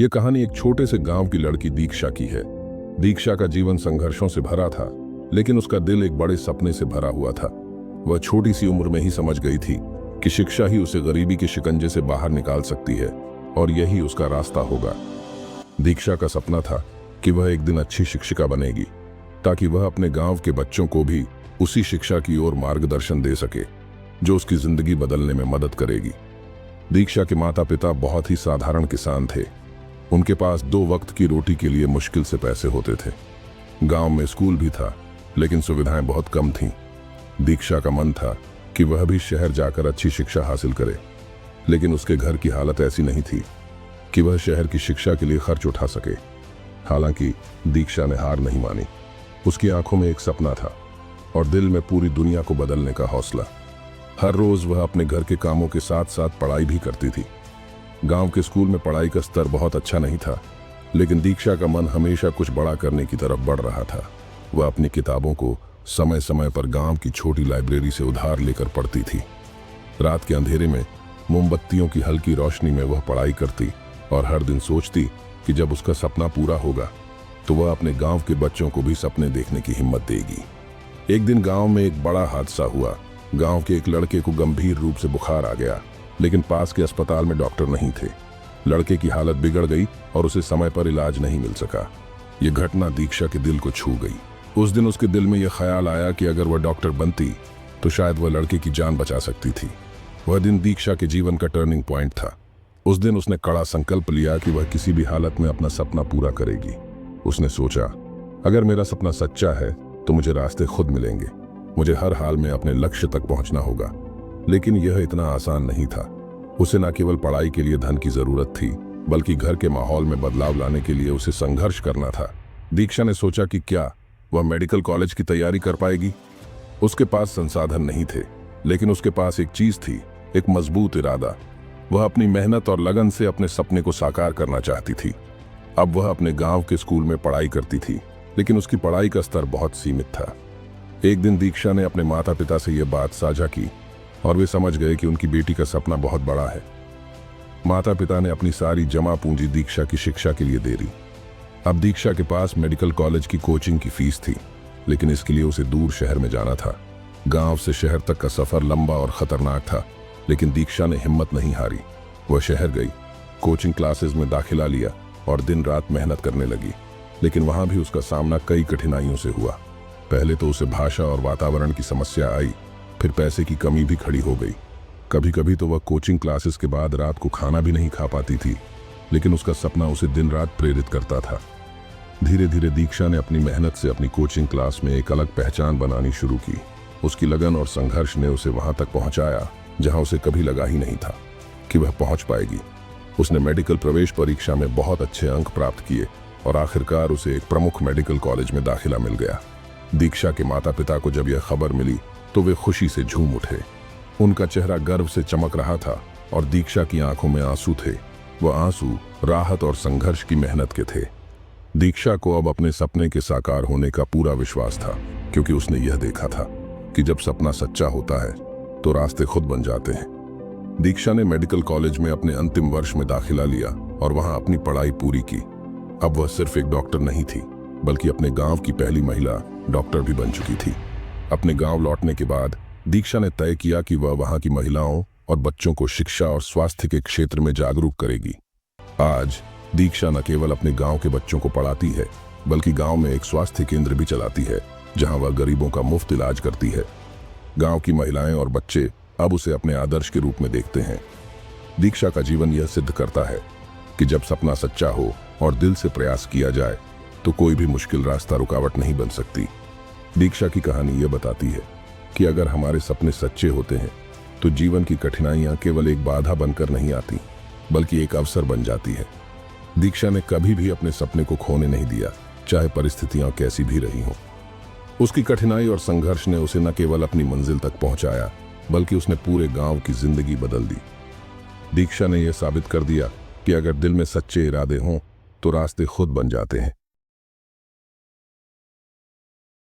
ये कहानी एक छोटे से गांव की लड़की दीक्षा की है। दीक्षा का जीवन संघर्षों से भरा था, लेकिन उसका दिल एक बड़े सपने से भरा हुआ था। वह छोटी सी उम्र में ही समझ गई थी कि शिक्षा ही उसे गरीबी के शिकंजे से बाहर निकाल सकती है और यही उसका रास्ता होगा। दीक्षा का सपना था कि वह एक दिन अच्छी शिक्षिका बनेगी, ताकि वह अपने गांव के बच्चों को भी उसी शिक्षा की ओर मार्गदर्शन दे सके जो उसकी जिंदगी बदलने में मदद करेगी। दीक्षा के माता पिता बहुत ही साधारण किसान थे। उनके पास 2 वक्त की रोटी के लिए मुश्किल से पैसे होते थे। गांव में स्कूल भी था, लेकिन सुविधाएं बहुत कम थीं। दीक्षा का मन था कि वह भी शहर जाकर अच्छी शिक्षा हासिल करे, लेकिन उसके घर की हालत ऐसी नहीं थी कि वह शहर की शिक्षा के लिए खर्च उठा सके। हालांकि दीक्षा ने हार नहीं मानी। उसकी आंखों में एक सपना था और दिल में पूरी दुनिया को बदलने का हौसला। हर रोज वह अपने घर के कामों के साथ साथ पढ़ाई भी करती थी। गांव के स्कूल में पढ़ाई का स्तर बहुत अच्छा नहीं था, लेकिन दीक्षा का मन हमेशा कुछ बड़ा करने की तरफ बढ़ रहा था। वह अपनी किताबों को समय समय पर गांव की छोटी लाइब्रेरी से उधार लेकर पढ़ती थी। रात के अंधेरे में मोमबत्तियों की हल्की रोशनी में वह पढ़ाई करती और हर दिन सोचती कि जब उसका सपना पूरा होगा तो वह अपने गांव के बच्चों को भी सपने देखने की हिम्मत देगी। एक दिन गांव में एक बड़ा हादसा हुआ। गांव के एक लड़के को गंभीर रूप से बुखार आ गया, लेकिन पास के अस्पताल में डॉक्टर नहीं थे। लड़के की हालत बिगड़ गई और उसे समय पर इलाज नहीं मिल सका। यह घटना दीक्षा के दिल को छू गई। उस दिन उसके दिल में यह ख्याल आया कि अगर वह डॉक्टर बनती तो शायद वह लड़के की जान बचा सकती थी। वह दिन दीक्षा के जीवन का टर्निंग पॉइंट था। उस दिन उसने कड़ा संकल्प लिया कि वह किसी भी हालत में अपना सपना पूरा करेगी। उसने सोचा, अगर मेरा सपना सच्चा है तो मुझे रास्ते खुद मिलेंगे। मुझे हर हाल में अपने लक्ष्य तक पहुंचना होगा। लेकिन यह इतना आसान नहीं था। उसे न केवल पढ़ाई के लिए धन की जरूरत थी, बल्कि घर के माहौल में बदलाव लाने के लिए उसे संघर्ष करना था। दीक्षा ने सोचा कि क्या वह मेडिकल कॉलेज की तैयारी कर पाएगी। उसके पास संसाधन नहीं थे, लेकिन उसके पास एक चीज थी, एक मजबूत इरादा। वह अपनी मेहनत और लगन से अपने सपने को साकार करना चाहती थी। अब वह अपने गांव के स्कूल में पढ़ाई करती थी, लेकिन उसकी पढ़ाई का स्तर बहुत सीमित था। एक दिन दीक्षा ने अपने माता पिता से यह बात साझा की और वे समझ गए कि उनकी बेटी का सपना बहुत बड़ा है। माता पिता ने अपनी सारी जमा पूंजी दीक्षा की शिक्षा के लिए दे दी। अब दीक्षा के पास मेडिकल कॉलेज की कोचिंग की फीस थी, लेकिन इसके लिए उसे दूर शहर में जाना था। गांव से शहर तक का सफर लंबा और खतरनाक था, लेकिन दीक्षा ने हिम्मत नहीं हारी। वह शहर गई, कोचिंग क्लासेस में दाखिला लिया और दिन रात मेहनत करने लगी। लेकिन वहां भी उसका सामना कई कठिनाइयों से हुआ। पहले तो उसे भाषा और वातावरण की समस्या आई, फिर पैसे की कमी भी खड़ी हो गई। कभी कभी तो वह कोचिंग क्लासेस के बाद रात को खाना भी नहीं खा पाती थी, लेकिन उसका सपना उसे दिन रात प्रेरित करता था। धीरे धीरे दीक्षा ने अपनी मेहनत से अपनी कोचिंग क्लास में एक अलग पहचान बनानी शुरू की। उसकी लगन और संघर्ष ने उसे वहां तक पहुंचाया जहां उसे कभी लगा ही नहीं था कि वह पहुंच पाएगी। उसने मेडिकल प्रवेश परीक्षा में बहुत अच्छे अंक प्राप्त किए और आखिरकार उसे एक प्रमुख मेडिकल कॉलेज में दाखिला मिल गया। दीक्षा के माता पिता को जब यह खबर मिली तो वे खुशी से झूम उठे। उनका चेहरा गर्व से चमक रहा था और दीक्षा की आंखों में आंसू थे। वह आंसू राहत और संघर्ष की मेहनत के थे। दीक्षा को अब अपने सपने के साकार होने का पूरा विश्वास था, क्योंकि उसने यह देखा था कि जब सपना सच्चा होता है तो रास्ते खुद बन जाते हैं। दीक्षा ने मेडिकल कॉलेज में अपने अंतिम वर्ष में दाखिला लिया और वहां अपनी पढ़ाई पूरी की। अब वह सिर्फ एक डॉक्टर नहीं थी, बल्कि अपने गांव की पहली महिला डॉक्टर भी बन चुकी थी। अपने गांव लौटने के बाद दीक्षा ने तय किया कि वह वहां की महिलाओं और बच्चों को शिक्षा और स्वास्थ्य के क्षेत्र में जागरूक करेगी। आज दीक्षा न केवल अपने गांव के बच्चों को पढ़ाती है, बल्कि गांव में एक स्वास्थ्य केंद्र भी चलाती है, जहां वह गरीबों का मुफ्त इलाज करती है। गांव की महिलाएं और बच्चे अब उसे अपने आदर्श के रूप में देखते हैं। दीक्षा का जीवन यह सिद्ध करता है कि जब सपना सच्चा हो और दिल से प्रयास किया जाए तो कोई भी मुश्किल रास्ता रुकावट नहीं बन सकती। दीक्षा की कहानी यह बताती है कि अगर हमारे सपने सच्चे होते हैं तो जीवन की कठिनाइयां केवल एक बाधा बनकर नहीं आती, बल्कि एक अवसर बन जाती है। दीक्षा ने कभी भी अपने सपने को खोने नहीं दिया, चाहे परिस्थितियां कैसी भी रही हों। उसकी कठिनाई और संघर्ष ने उसे न केवल अपनी मंजिल तक पहुंचाया, बल्कि उसने पूरे गांव की जिंदगी बदल दी। दीक्षा ने यह साबित कर दिया कि अगर दिल में सच्चे इरादे हों तो रास्ते खुद बन जाते हैं।